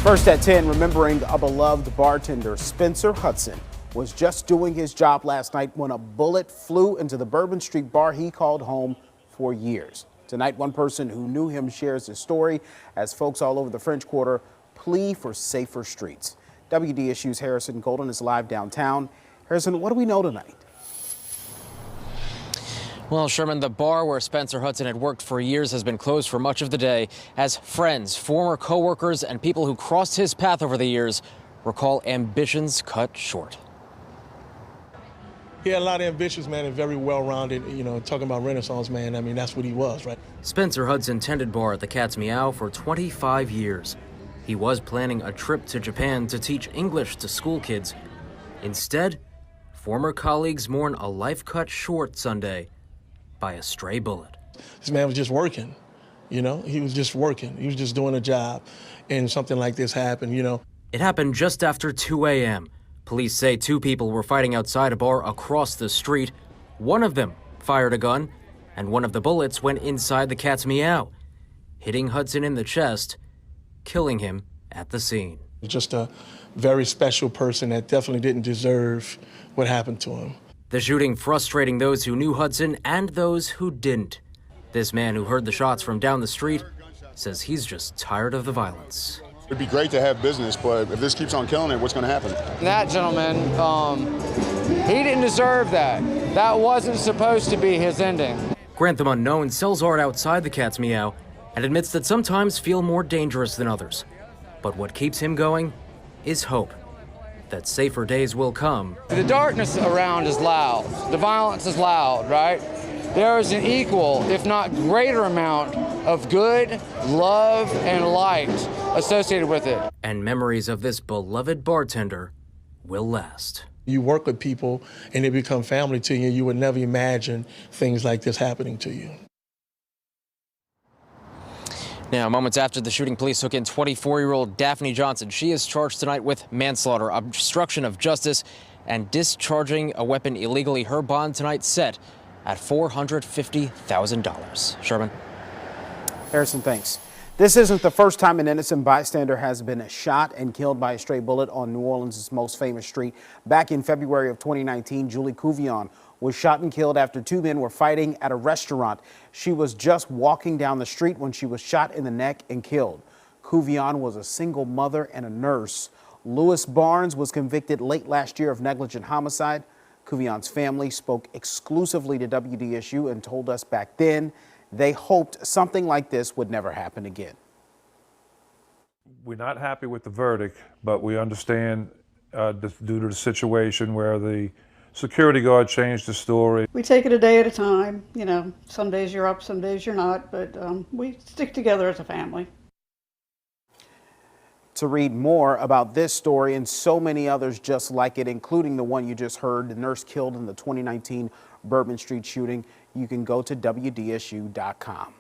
First at 10, remembering a beloved bartender, Spencer Hudson, was just doing his job last night when a bullet flew into the Bourbon Street bar he called home for years. Tonight, one person who knew him shares his story as folks all over the French Quarter plea for safer streets. WDSU's Harrison Golden is live downtown. Harrison, what do we know tonight? Well, Sherman, the bar where Spencer Hudson had worked for years has been closed for much of the day as friends, former co-workers, and people who crossed his path over the years recall ambitions cut short. He had a lot of ambitions, man, and very well-rounded, talking about Renaissance man. I mean, that's what he was, right? Spencer Hudson tended bar at the Cat's Meow for 25 years. He was planning a trip to Japan to teach English to school kids. Instead, former colleagues mourn a life cut short Sunday by a stray bullet. This man was just working, he was just working. He was just doing a job, and something like this happened, It happened just after 2 a.m. Police say two people were fighting outside a bar across the street. One of them fired a gun, and one of the bullets went inside the Cat's Meow, hitting Hudson in the chest, killing him at the scene. Just a very special person that definitely didn't deserve what happened to him. The shooting frustrating those who knew Hudson and those who didn't. This man who heard the shots from down the street says he's just tired of the violence. It'd be great to have business, but if this keeps on killing it, what's going to happen? That gentleman, he didn't deserve that. That wasn't supposed to be his ending. Grantham Unknown sells art outside the Cat's Meow and admits that sometimes feel more dangerous than others. But what keeps him going is hope that safer days will come. The darkness around is loud. The violence is loud, right? There is an equal, if not greater amount of good, love, and light associated with it. And memories of this beloved bartender will last. You work with people and they become family to you. You would never imagine things like this happening to you. Now, moments after the shooting, police took in 24-year-old Daphne Johnson. She is charged tonight with manslaughter, obstruction of justice, and discharging a weapon illegally. Her bond tonight set at $450,000. Sherman. Harrison, thanks. This isn't the first time an innocent bystander has been shot and killed by a stray bullet on New Orleans' most famous street. Back in February of 2019, Julie Couvion was shot and killed after two men were fighting at a restaurant. She was just walking down the street when she was shot in the neck and killed. Couvion was a single mother and a nurse. Lewis Barnes was convicted late last year of negligent homicide. Couvion's family spoke exclusively to WDSU and told us back then they hoped something like this would never happen again. We're not happy with the verdict, but we understand due to the situation where the security guard changed the story. We take it a day at a time. Some days you're up, some days you're not, but we stick together as a family. To read more about this story and so many others just like it, including the one you just heard, the nurse killed in the 2019 Bourbon Street shooting, you can go to WDSU.com.